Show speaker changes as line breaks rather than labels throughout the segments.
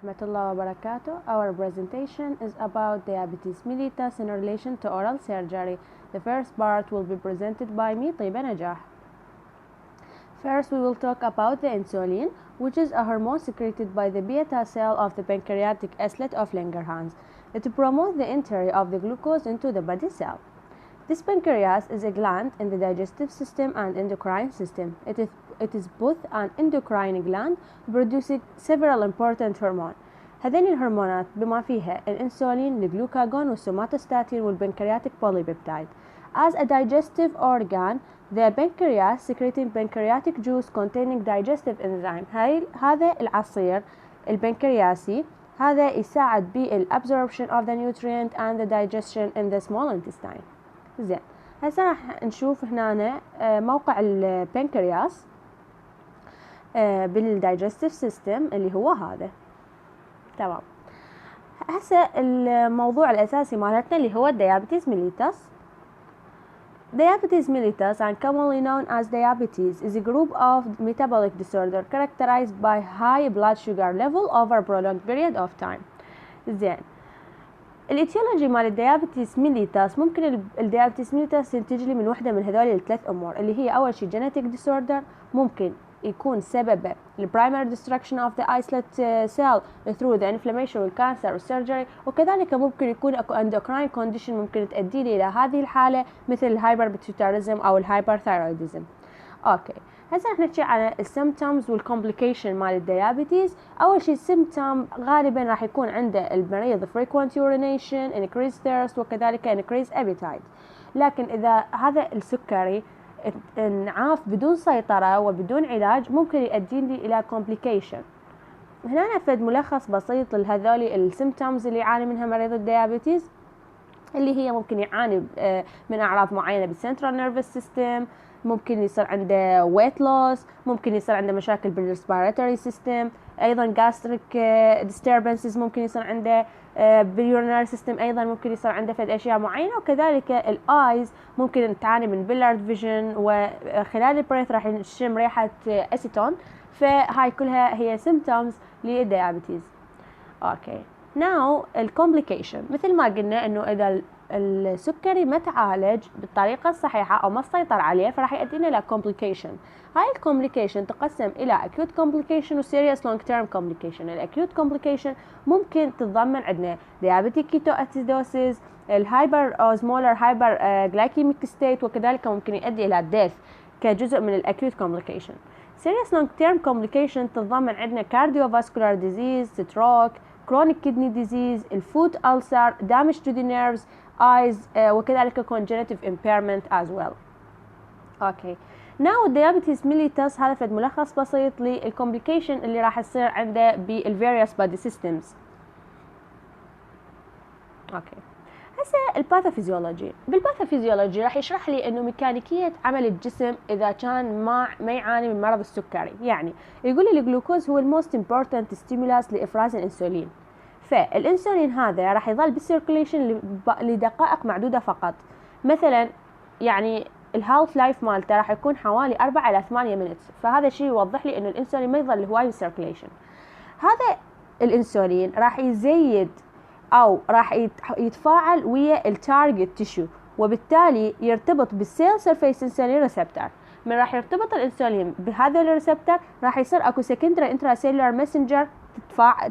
rahmatullah wa barakatuh. Our presentation is about diabetes mellitus in relation to oral surgery. The first part will be presented by me, Tiba Najah. First, we will talk about the insulin, which is a hormone secreted by the beta cell of the pancreatic islet of Langerhans. It promotes the entry of the glucose into the body cell. This pancreas is a gland in the digestive system and endocrine system. It is both an endocrine gland producing several important hormones. هذين الهرمونات بما فيها الانسولين، الجلوكاجون والسوماتوستاتين والبنكرياتيك polypeptide. As a digestive organ, the pancreas secreting pancreatic juice containing digestive enzyme. هذا العصير البنكرياسي هذا يساعد بالabsorption of the nutrient and the digestion in the small intestine. زين، هسه راح نشوف هنا موقع البنكرياس بالدايجستيف سيستم اللي هو هذا. تمام، هسه الموضوع الأساسي مالتنا اللي هو diabetes mellitus. Diabetes mellitus, and commonly known as diabetes, is a group of metabolic disorder characterized by high blood sugar level over a prolonged period of time. زين، الاتيولوجي مال الديابيتس ميليتاس، ممكن الديابيتس ميليتاس ينتج لي من وحده من هذول الثلاث امور اللي هي اول شيء جينيتك ديسوردر، ممكن يكون سببه البرايمري ديستركشن اوف ذا ايسلت سيل ثرو ذا انفلاميشن والكانسر والسيرجري، وكذلك ممكن يكون اكو اندوكراين كونديشن ممكن تؤدي لي الى هذه الحاله مثل الهايبر بيتيوتاريزم او الهايبر ثايرويدزم. اوكي، هسه رح نحكي عن السيمبتومز والكومبليكيشن مال الديابيتيز. اول شيء السيمبتوم غالبا راح يكون عند المريض frequent urination, increased thirst وكذلك increased appetite. لكن اذا هذا السكري انعاف بدون سيطرة وبدون علاج ممكن يؤدي لي الى complication. هنا نفذ ملخص بسيط لهذول السيمبتومز اللي يعاني منها مريض الديابيتيز، اللي هي ممكن يعاني من اعراض معينة بالسنترال نيرفس سيستم، ممكن يصير عنده weight loss، ممكن يصير عنده مشاكل بالريسبيراتوري سيستم، ايضا gastric disturbances ممكن يصير عنده بالurinary system، ايضا ممكن يصير عنده فد اشياء معينه، وكذلك الايز ممكن تعاني من بيلارد فيجن، وخلال البريث راح نشم ريحه اسيتون. فهاي كلها هي symptoms للديابيتيز. اوكي، ناو الكومبليكيشن، مثل ما قلنا انه اذا السكري ما تعالج بالطريقة الصحيحة أو ما سيطر عليه فراح يؤدينا إلى complication. هاي الكومبليكيشن تقسم إلى acute complication و serious long term complication. الacute complication ممكن تتضمن عندنا diabetic ketoacidosis، الهايبر osmolar hyper glycemic state، وكذلك ممكن يؤدي إلى death كجزء من الacute complication. serious long term complication تتضمن عندنا cardiovascular disease، stroke، chronic kidney disease، الفوت ulcer، damage to the nerves، eyes، وكذلك congenital impairment as well. اوكي، now diabetes mellitus هذا فد ملخص بسيط للكومبليكيشن اللي راح يصير عنده بالفاريوس body systems. اوكي، هسه الباثوفيزيولوجي. بالباثوفيزيولوجي راح يشرح لي انه ميكانيكيه عمل الجسم اذا كان ما يعاني من مرض السكري. يعني يقول لي الجلوكوز هو الموست امبورتنت ستيمولاس لافراز الانسولين، فالانسولين هذا راح يظل بالسيركوليشن لدقائق معدوده فقط. مثلا يعني الهالف لايف مالته راح يكون حوالي 4 إلى 8 مينتس، فهذا الشيء يوضح لي انه الانسولين ما يظل هواي بالسيركوليشن. هذا الانسولين راح يزيد او راح يتفاعل ويا التارجت تيشو، وبالتالي يرتبط بالسيل سيرفيس انسولين ريسبتور. من راح يرتبط الانسولين بهذا الريسبتور راح يصير اكو سكندري انترا سيلولار ماسنجر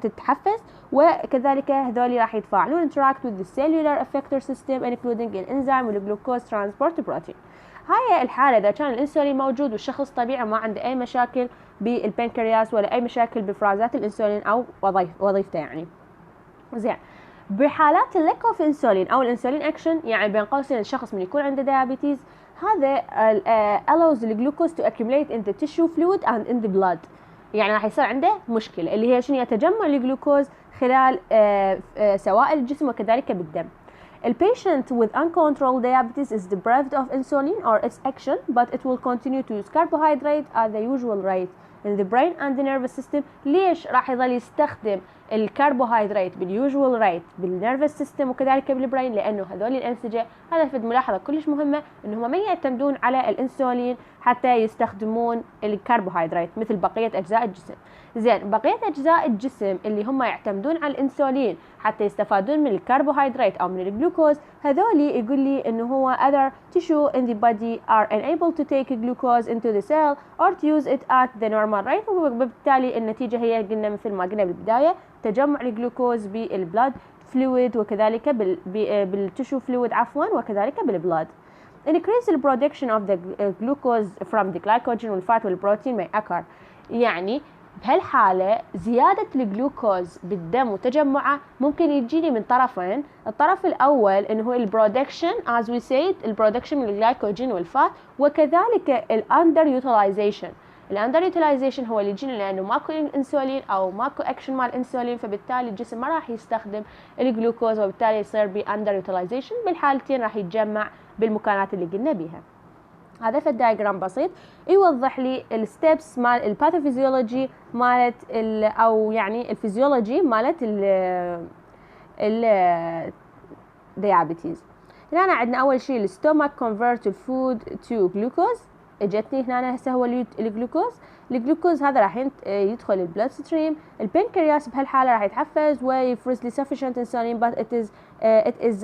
تتحفز، وكذلك هذول راح يتفاعلون interact with the cellular effector system including الانزيم والجلوكوز ترانسبورت بروتين. هاي الحالة إذا كان الانسولين موجود والشخص طبيعي ما عنده أي مشاكل بالبنكرياس ولا أي مشاكل بإفرازات الانسولين أو وظيفته يعني. زين، بحالات الليك اوف انسولين او الانسولين اكشن، يعني بين قوسين الشخص من يكون عنده ديابيتيز هذا allows the glucose to accumulate in the tissue fluid and in the blood. يعني راح يصير عنده مشكله اللي هي شنو؟ يتجمع الجلوكوز خلال سوائل الجسم وكذلك بالدم. البيشنت with uncontrolled diabetes is deprived of insulin or its action, but it will continue to use carbohydrate at the usual rate in the brain and the nervous system. ليش راح يظل يستخدم الكربوهيدرات باليوجوال ريت بالنيرفس سيستم وكذلك بالبرين؟ لانه هذول الانسجه، هذا فد ملاحظه كلش مهمه، انهم ما يعتمدون على الانسولين حتى يستخدمون الكربوهيدرات مثل بقية أجزاء الجسم. زين، بقية أجزاء الجسم اللي هم يعتمدون على الأنسولين حتى يستفادون من الكربوهيدرات أو من الجلوكوز، هذولي يقول لي إنه هو other tissue in the body are unable to take glucose into the cell or to use it at the normal rate. وبالتالي النتيجة هي قلنا مثل ما قلنا بالبداية، تجمع الجلوكوز بالبلاد فلويد وكذلك بالتشو فلويد وكذلك بالبلاد. increase the production of the glucose from the glycogen والفات والبروتين may occur. يعني بهالحالة زيادة الجلوكوز بالدم وتجمعه ممكن يجيني من طرفين. الطرف الأول إنه هو البرودكشن as we said، البرودكشن من الجلايكوجين والفات، وكذلك الأندر يوتيلايزيشن. الاندر يوتيلايزيشن هو اللي يجينا لانه ماكو انسولين او ماكو اكشن مال انسولين، فبالتالي الجسم ما راح يستخدم الجلوكوز وبالتالي يصير باندر يوتيلايزيشن. بالحالتين راح يتجمع بالمكانات اللي قلنا بيها. هذا في الدايجرام بسيط يوضح لي الستبس مال الباثوفيزيولوجي مالت او يعني الفيزيولوجي مالت الديابيتيز. هنا عندنا اول شيء الستومك كونفرت الفود تو جلوكوز. اجتني هنا هسه هو الجلوكوز. الجلوكوز هذا راح يدخل البلاد ستريم. البنكرياس بهالحاله راح يتحفز ويفرز لي sufficient insulin but it is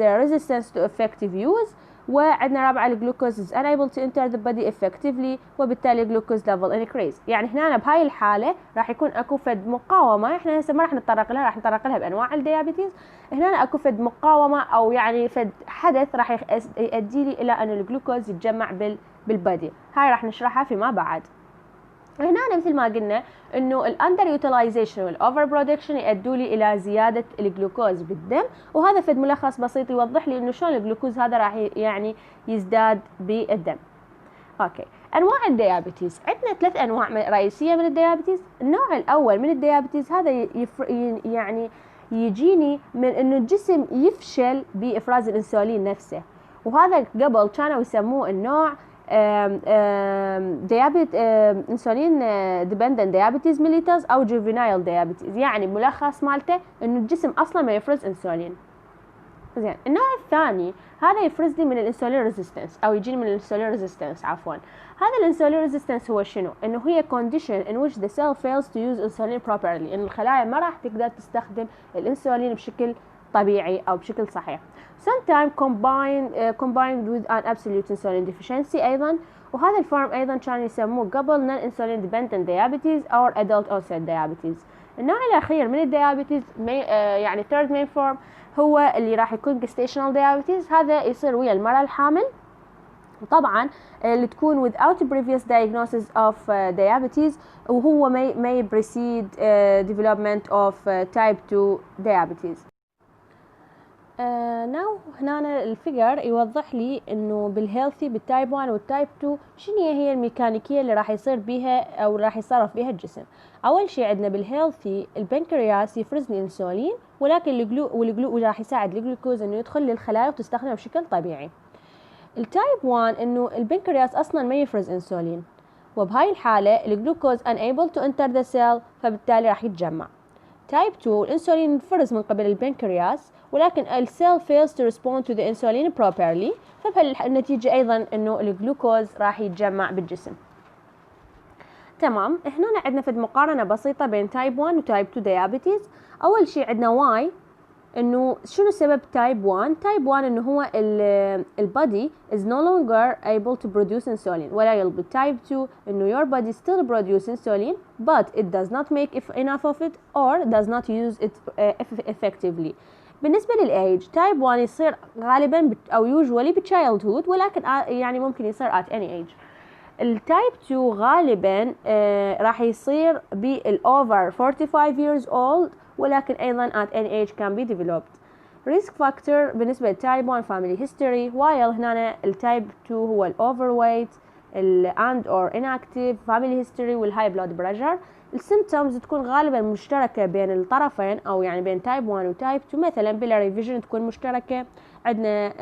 resistant to effective use. وعندنا رابعه الجلوكوز is unable to enter the body effectively وبالتالي الجلوكوز level increase. يعني هنا بهاي الحاله راح يكون اكو فد مقاومه، احنا هسه ما راح نتطرق لها، راح نتطرق لها بانواع الديابيتيز. هنا اكو فد مقاومه او يعني فد حدث راح يؤدي لي الى ان الجلوكوز يتجمع بالبادي. هاي راح نشرحها فيما بعد. هنا مثل ما قلنا انه الاندر يوتيلايزيشن والاوفر برودكشن يؤدوا لي الى زياده الجلوكوز بالدم، وهذا فد ملخص بسيط يوضح لي انه شلون الجلوكوز هذا راح يعني يزداد بالدم. اوكي، انواع الديابيتيز عندنا 3 انواع رئيسيه من الديابيتيز. النوع الاول من الديابيتيز هذا يعني يجيني من انه الجسم يفشل بافراز الانسولين نفسه، وهذا قبل كانوا يسموه النوع انسولين ديبندنت ديابيتيز ميليتس او جوفينايل ديابيتيز. يعني ملخص مالته انه الجسم اصلا ما يفرز انسولين. زين، النوع الثاني هذا يفرز لي من الانسولين ريزيستنس او يجيني من الانسولين ريزيستنس عفوا. هذا الانسولين ريزيستنس هو شنو؟ انه هي condition in which the cell fails to use insulin properly، ان الخلايا ما راح تقدر تستخدم الانسولين بشكل طبيعي او بشكل صحيح. sometimes combined with an absolute insulin deficiency ايضا. وهذا الفورم ايضا كانوا يسموه قبل non insulin dependent diabetes or adult onset diabetes. النوع الاخير من الديابيتيز يعني third main form هو اللي راح يكون gestational diabetes. هذا يصير ويا المرأة الحامل، وطبعا اللي تكون without previous diagnosis of diabetes، وهو may precede development of type 2 diabetes. ناو هنا الفيجر يوضح لي انه بالهيلثي بالتايب 1 والتايب 2 شنو هي الميكانيكيه اللي راح يصير بيها او راح يتصرف بيها الجسم. اول شيء عندنا بالهيلثي البنكرياس يفرز لي انسولين، ولكن الجلو راح يساعد الجلوكوز انه يدخل للخلايا وتستخدمه بشكل طبيعي. التايب 1 انه البنكرياس اصلا ما يفرز انسولين، وبهاي الحاله الجلوكوز unable to enter the cell فبالتالي راح يتجمع. تايب 2 الانسولين ينفرز من قبل البنكرياس، ولكن السيل fails to respond to the insulin properly، فبهالنتيجة أيضا إنه الجلوكوز راح يتجمع بالجسم. تمام، هنا عندنا فد مقارنة بسيطة بين تايب 1 وتايب 2 diabetes. أول شيء عندنا واي، إنه شنو سبب تايب 1؟ تايب 1 إنه هو البادي is no longer able to produce insulin، ولا يلبي. تايب 2 إنه your body still produce insulin but it does not make enough of it or does not use it effectively. بالنسبة للأيج تايب 1 يصير غالبا أو usually بالchildhood، ولكن يعني ممكن يصير at any age. التايب 2 غالبا راح يصير بالover 45 years old، ولكن أيضا at any age can be developed. risk factor بالنسبة للتايب 1 family history، while هنا التايب 2 هو overweight and or inactive family history والhigh blood pressure. السيمبتومز تكون غالبا مشتركة بين الطرفين او يعني بين تايب 1 وتايب 2. مثلا بلا ريفيجن تكون مشتركة، عندنا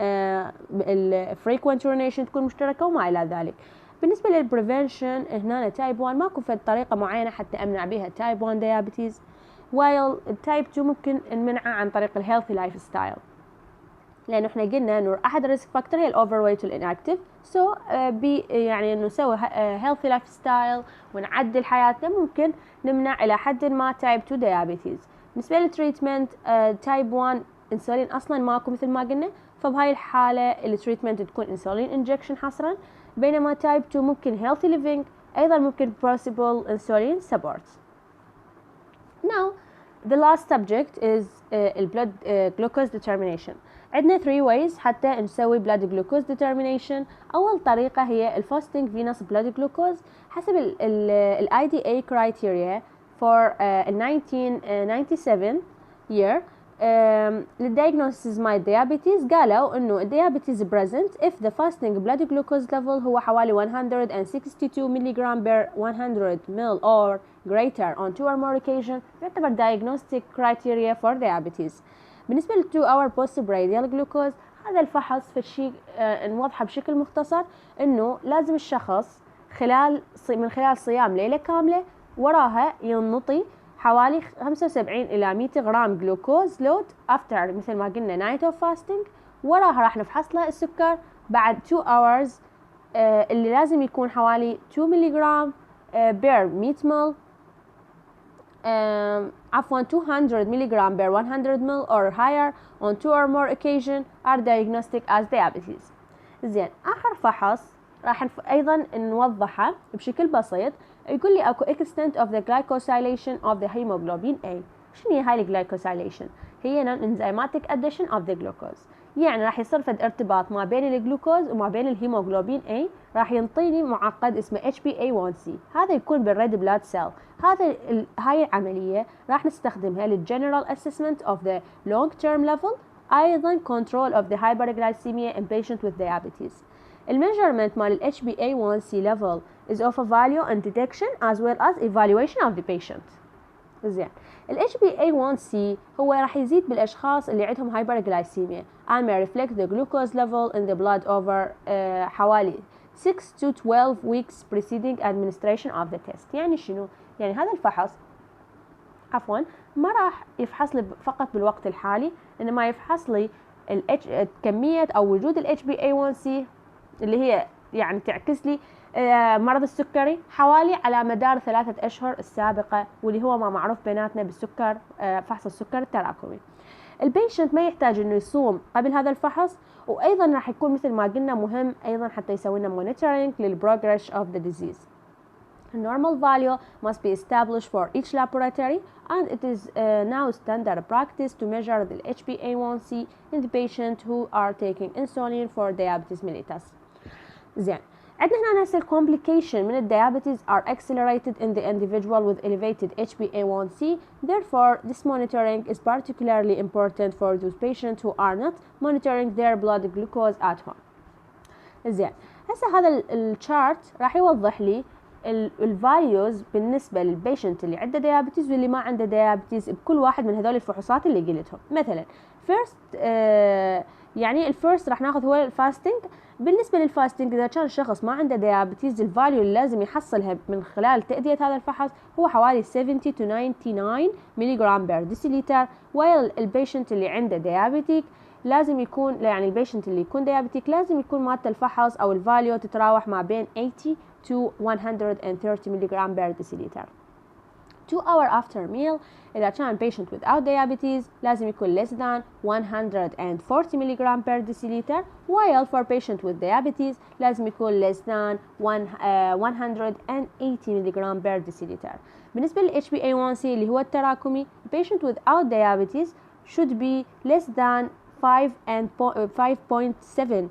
الفريكوينت urination تكون مشتركة وما الى ذلك. بالنسبة للبريفنشن هنا تايب 1 ماكو فد طريقة معينة حتى امنع بها تايب 1 diabetes، while التايب 2 ممكن نمنعه عن طريق الهيلثي لايف ستايل. لأنه إحنا قلنا إنه أحد الريسك فاكتور هي الأوفر ويت والإنأكتيف. يعني إنه نسوي healthy life style ونعدل حياتنا ممكن نمنع إلى حد ما تايب 2 diabetes. بالنسبة للتريتمنت تايب 1 انسولين أصلا ماكو مثل ما قلنا، فبهاي الحالة التريتمنت تكون انسولين انجكشن حصرا، بينما تايب 2 ممكن healthy living، أيضا ممكن possible insulin support. Now the last subject is blood glucose determination. عندنا 3 ways حتى نسوي blood glucose determination. أول طريقة هي fasting venous blood glucose حسب ال IDA criteria for 1997 year للdiagnosis my diabetes. قالوا إنه diabetes present if the fasting blood glucose level هو حوالي 162 milligram per 100 ml or greater on 2 or more occasion يعتبر diagnostic criteria for diabetes. بالنسبة ل 2 hour post prandial glucose، هذا الفحص في الشيء نوضحه بشكل مختصر إنه لازم الشخص من خلال صيام ليلة كاملة وراها ينطي حوالي 75 إلى 100 غرام جلوكوز لود after مثل ما قلنا night of fasting. وراها راح نفحص له السكر بعد 2 hours اللي لازم يكون حوالي 2 ملغ per 100 ml عفوا 200 ملغ per 100 ml or higher on 2 or more occasion are diagnostic as diabetes. زين، آخر فحص راح أيضا نوضحه بشكل بسيط. يقول لي اكو extent of the glycosylation of the hemoglobin A. شنو هي هاي الجلايكوسايليشن؟ هي non-enzymatic addition of the glucose. يعني راح يصير فد ارتباط ما بين الجلوكوز وما بين الهيموغلوبين A، راح ينطيني معقد اسمه HbA1c. هذا يكون بالريد بلاد سيل. هاي العملية راح نستخدمها للجنرال assessment of the long term level، أيضا control of the hyperglycemia in patient with diabetes. الميجرمنت مال ال HbA1c level is of a value and detection as well as evaluation of the patient. زين، ال HbA1c هو راح يزيد بالأشخاص اللي عندهم hyperglycemia and may reflect the glucose level in the blood over حوالي 6 to 12 weeks preceding administration of the test. يعني شنو؟ يعني هذا الفحص ما راح يفحص لي فقط بالوقت الحالي، إنما يفحص لي كمية أو وجود ال HbA1c اللي هي يعني تعكس لي مرض السكري حوالي على مدار 3 أشهر السابقة، واللي هو ما معروف بيناتنا بالسكر فحص السكر التراكمي. البيشنت ما يحتاج انه يصوم قبل هذا الفحص، وايضا راح يكون مثل ما قلنا مهم ايضا حتى يسوي لنا مونيتورينج للبروجريس اوف ذا ديزيز. A normal value must be established for each laboratory, and it is now standard practice to measure the HbA1c in the patient who are taking insulin for diabetes mellitus. زين، عندنا هنا نفس complication من الديابيتيز are accelerated in the individual with elevated HbA1c. Therefore, this monitoring is particularly important for those patients who are not monitoring their blood glucose at home. زين، هسه هذا الشارت راح يوضح لي الفاليوز بالنسبة للبيشنت اللي عنده ديابيتيز واللي ما عنده ديابيتيز بكل واحد من هذول الفحوصات اللي قلتهم. مثلا first يعني الفيرست راح ناخذ هو الفاستنج. بالنسبة للفاستنج إذا كان الشخص ما عنده ديابيتيز، الفاليو اللي لازم يحصلها من خلال تأدية هذا الفحص هو حوالي 70 to 99 ملغ بير ديسيليتر، والبيشنت اللي عنده ديابيتيك لازم يكون البيشنت اللي يكون ديابيتيك لازم يكون مالته الفحص أو الفاليو تتراوح ما بين 80 to 130 ملغ بير ديسيليتر. 2 hours after meal إذا كان patient without diabetes لازم يكون less than 140 ملغ per deciliter، while for patient with diabetes لازم يكون less than 180 ملغ per deciliter. بالنسبة لل HbA1c اللي هو التراكمي، patient without diabetes should be less than 5.7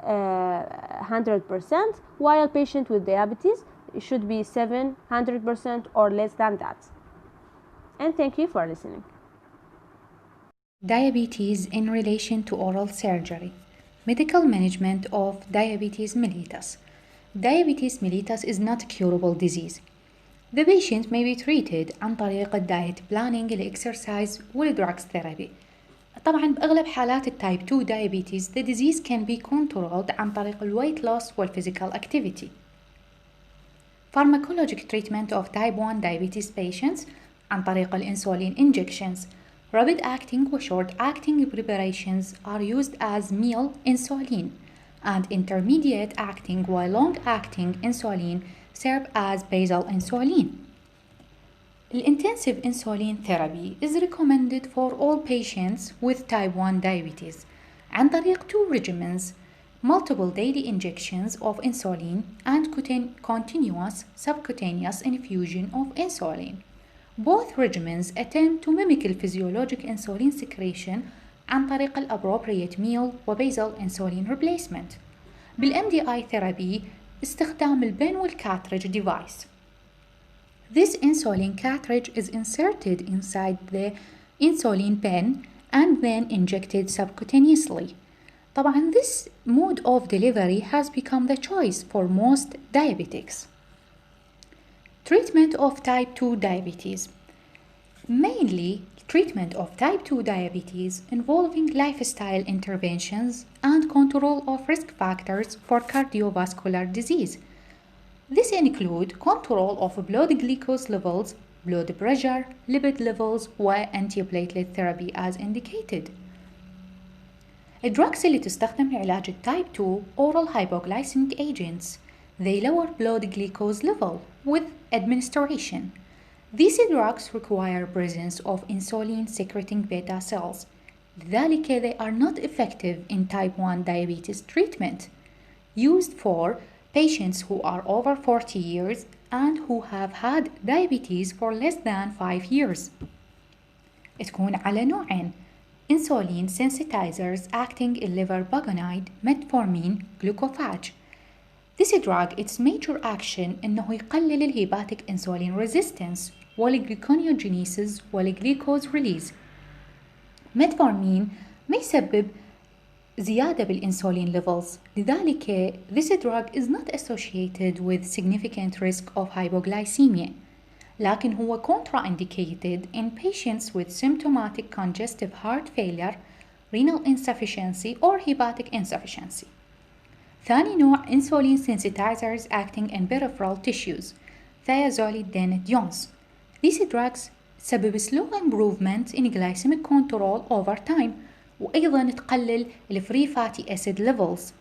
100%, while patient with diabetes should be 700% or less than that. And thank you for listening.
Diabetes in relation to oral surgery. Medical management of diabetes mellitus. Diabetes mellitus is not a curable disease. The patient may be treated عن طريق الدايت بلانينج، الإكسرسايز والدراكس ثيرابي. طبعا بأغلب حالات التايب 2 diabetes the disease can be controlled عن طريق الويت loss والphysical activity. Pharmacologic treatment of type 1 diabetes patients عن طريق الانسولين injections. Rapid-acting or short-acting preparations are used as meal insulin, and intermediate-acting while long-acting insulin serve as basal insulin. Intensive insulin therapy is recommended for all patients with type 1 diabetes عن طريق two regimens: multiple daily injections of insulin and continuous subcutaneous infusion of insulin. Both regimens attempt to mimic physiologic insulin secretion عن طريق appropriate meal وبasal insulin replacement. بالMDI therapy استخدام البن cartridge device. This insulin cartridge is inserted inside the insulin pen and then injected subcutaneously. طبعا this mode of delivery has become the choice for most diabetics. Treatment of type 2 diabetes. Mainly treatment of type 2 diabetes involving lifestyle interventions and control of risk factors for cardiovascular disease. This includes control of blood glucose levels, blood pressure, lipid levels, و-antiplatelet therapy as indicated. الدراجز اللي تستخدم لعلاج التايب 2 oral hypoglycemic agents. They lower blood glucose level with administration. These drugs require presence of insulin-secreting beta cells. لذلك they are not effective in type 1 diabetes treatment. Used for patients who are over 40 years and who have had diabetes for less than 5 years. تكون على نوعين: insulin sensitizers acting in liver bugonide metformin glucophage. This drug, its major action إنه يقلل الهيباتيك insulin resistance والgluconeogenesis والglucose release. metformin ما يسبب زيادة بالإنسولين levels. لذلك this drug is not associated with significant risk of hypoglycemia. لكن هو contraindicated in patients with symptomatic congestive heart failure, renal insufficiency or hepatic insufficiency. ثاني نوع insulin sensitizers acting in peripheral tissues, thiazolidine-diones. These drugs تسبب slow improvement in glycemic control over time وأيضا تقلل الفري fatty acid levels.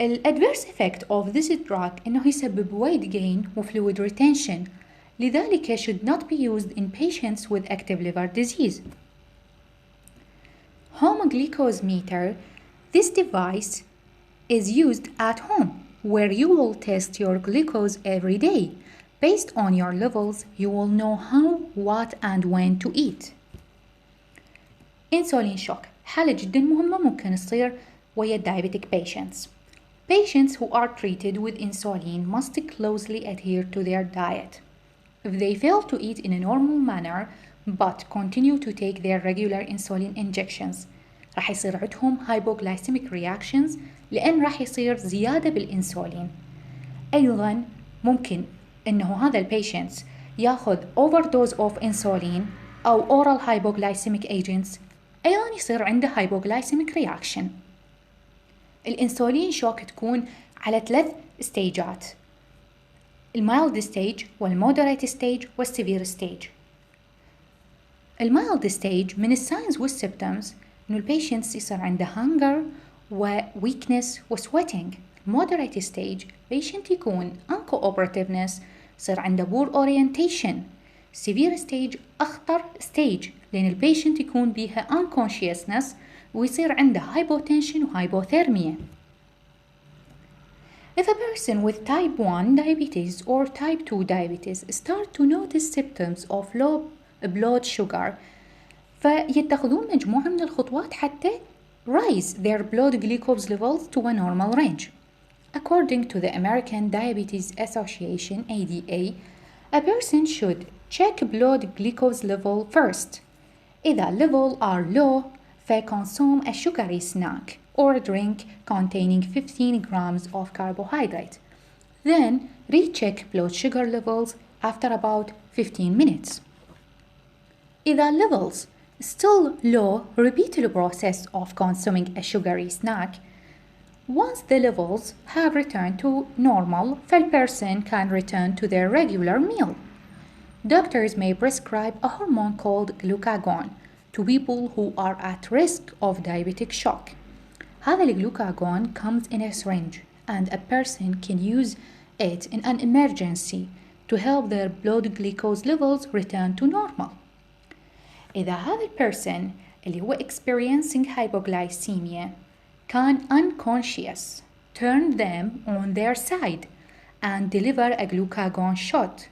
الادفيرس effect of this drug إنه يسبب weight gain وfluid retention. لذلك should not be used in patients with active liver disease. Home glucose meter. This device is used at home where you will test your glucose every day. Based on your levels, you will know how, what and when to eat. Insulin shock. حالة جدا مهمة ممكن تصير ويا diabetic patients. Patients who are treated with insulin must closely adhere to their diet. If they fail to eat in a normal manner but continue to take their regular insulin injections, راح يصير عندهم hypoglycemic reactions لأن راح يصير زيادة بالإنسولين. أيضا ممكن إنه هذا البيشنت ياخذ overdose of insulin أو oral hypoglycemic agents، أيضا يصير عنده hypoglycemic reaction. الإنسولين شوك تكون على 3 ستيجات: المايلد ستيج والمودريت ستيج والسيفير ستيج. المايلد ستيج من الساينز والسيمبتومز إنه البيشنت يصير عنده hunger وweakness وsweating. moderate stage patient يكون uncooperativeness، يصير عنده poor orientation. severe stage أخطر stage لأن البيشنت يكون بيها unconsciousness ويصير عنده hypotension وhypothermia. If a person with type 1 diabetes or type 2 diabetes start to notice symptoms of low blood sugar فيتخذون مجموعة من الخطوات حتى raise their blood glucose levels to a normal range. According to the American Diabetes Association (ADA), a person should check blood glucose level first. إذا level are low فconsume a sugary snack or drink containing 15 grams of carbohydrate. Then recheck blood sugar levels after about 15 minutes. إذا levels still low, repeat the process of consuming a sugary snack. Once the levels have returned to normal, the person can return to their regular meal. Doctors may prescribe a hormone called glucagon to people who are at risk of diabetic shock. هذا الجلوكاجون comes in a syringe and a person can use it in an emergency to help their blood glucose levels return to normal. إذا هذا البرسن اللي هو experiencing hypoglycemia can unconscious turn them on their side and deliver a glucagon shot.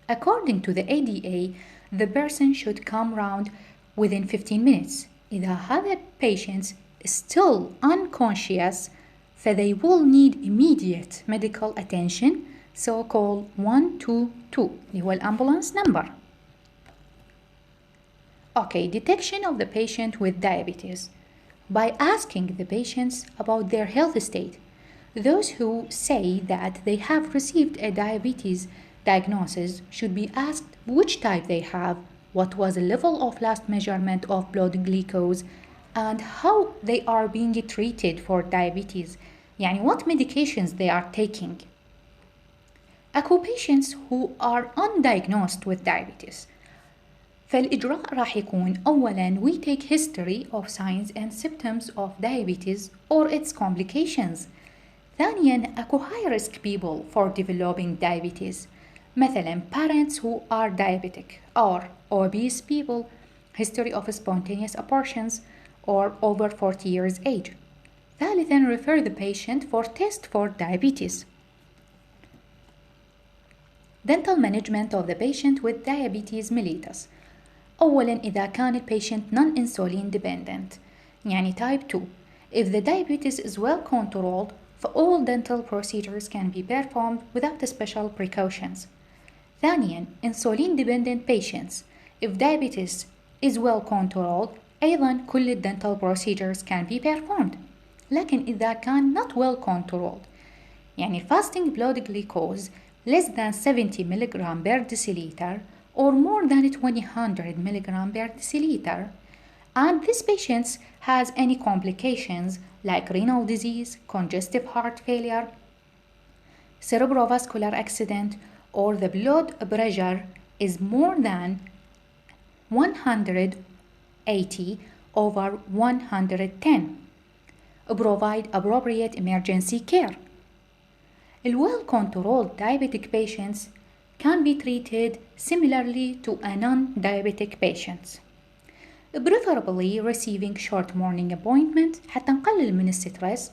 According to the ADA, the person should come round within 15 minutes. إذا هذا patient is still unconscious, they will need immediate medical attention, so call 122 اللي هو الambulance number. Okay, detection of the patient with diabetes. By asking the patients about their health state. Those who say that they have received a diabetes diagnosis should be asked which type they have, what was the level of last measurement of blood glucose, and how they are being treated for diabetes. يعني what medications they are taking. أكو patients who are undiagnosed with diabetes. فالإجراء راح يكون أولاً we take history of signs and symptoms of diabetes or its complications. ثانياً أكو high risk people for developing diabetes. مثلاً parents who are diabetic or obese people, history of spontaneous abortions or over 40 years age. ثالثاً refer the patient for test for diabetes. Dental management of the patient with diabetes mellitus. أولاً إذا كان البيشنت non-insulin dependent يعني type 2. If the diabetes is well controlled, all dental procedures can be performed without special precautions. ثانياً insulin dependent patients. If diabetes is well controlled, أيضاً كل dental procedures can be performed. لكن إذا كان not well controlled يعني fasting blood glucose less than 70 mg per deciliter or more than 200 mg per deciliter, and this patient has any complications like renal disease, congestive heart failure, cerebrovascular accident, or the blood pressure is more than 180 over 110. Provide appropriate emergency care. Well-controlled diabetic patients can be treated similarly to a non-diabetic patients. Preferably receiving short morning appointment حتى نقلل من السترess,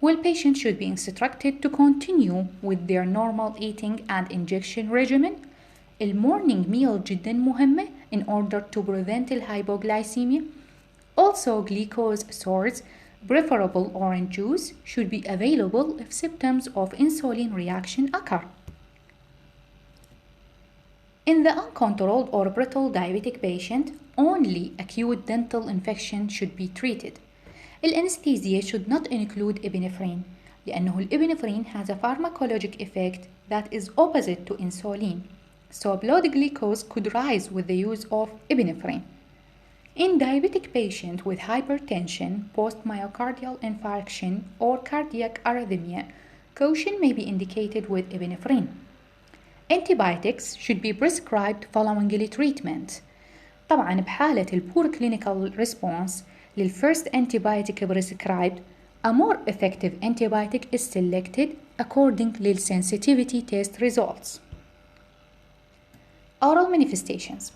while patients should be instructed to continue with their normal eating and injection regimen. المورنينج meal جدا مهمة in order to prevent الhypoglycemia. Also glucose source, preferable orange juice, should be available if symptoms of insulin reaction occur. In the uncontrolled or brittle diabetic patient, only acute dental infection should be treated. Anesthesia should not include epinephrine لأنه الابنفرين has a pharmacologic effect that is opposite to insulin, so blood glucose could rise with the use of epinephrine. In diabetic patient with hypertension, post-myocardial infarction, or cardiac arrhythmia, caution may be indicated with epinephrine. Antibiotics should be prescribed following the treatment. طبعا بحالة البور clinical response للفirst antibiotic prescribed, a more effective antibiotic is selected according to sensitivity test results. Oral manifestations.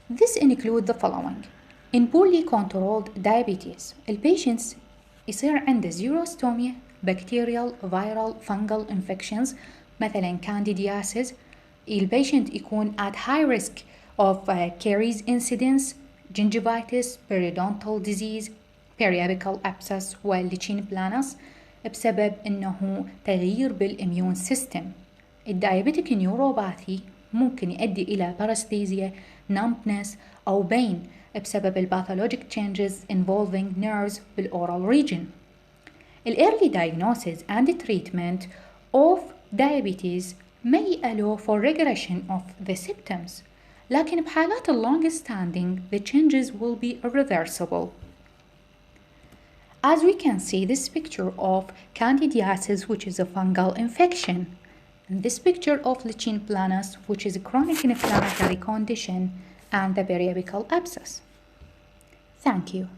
This include the following. In poorly controlled diabetes, البيشنتس يصير عنده xerostomia, bacterial, viral, fungal infections مثلا candidiasis. البيشنت يكون at high risk of caries incidence, gingivitis, periodontal disease, periapical abscess والليتشين بلانس بسبب انه تغيير بالاميون سيستم. الدايابيتيك نيوروباثي ممكن يؤدي الى paresthesia, numbness او pain بسبب الباثولوجيك changes involving nerves بالاورال region. Early diagnosis and treatment of diabetes may allow for regression of the symptoms, لكن بحالات long standing the changes will be irreversible. As we can see this picture of candidiasis, which is a fungal infection, and this picture of lichen planus, which is a chronic inflammatory condition, and the periapical abscess. Thank you.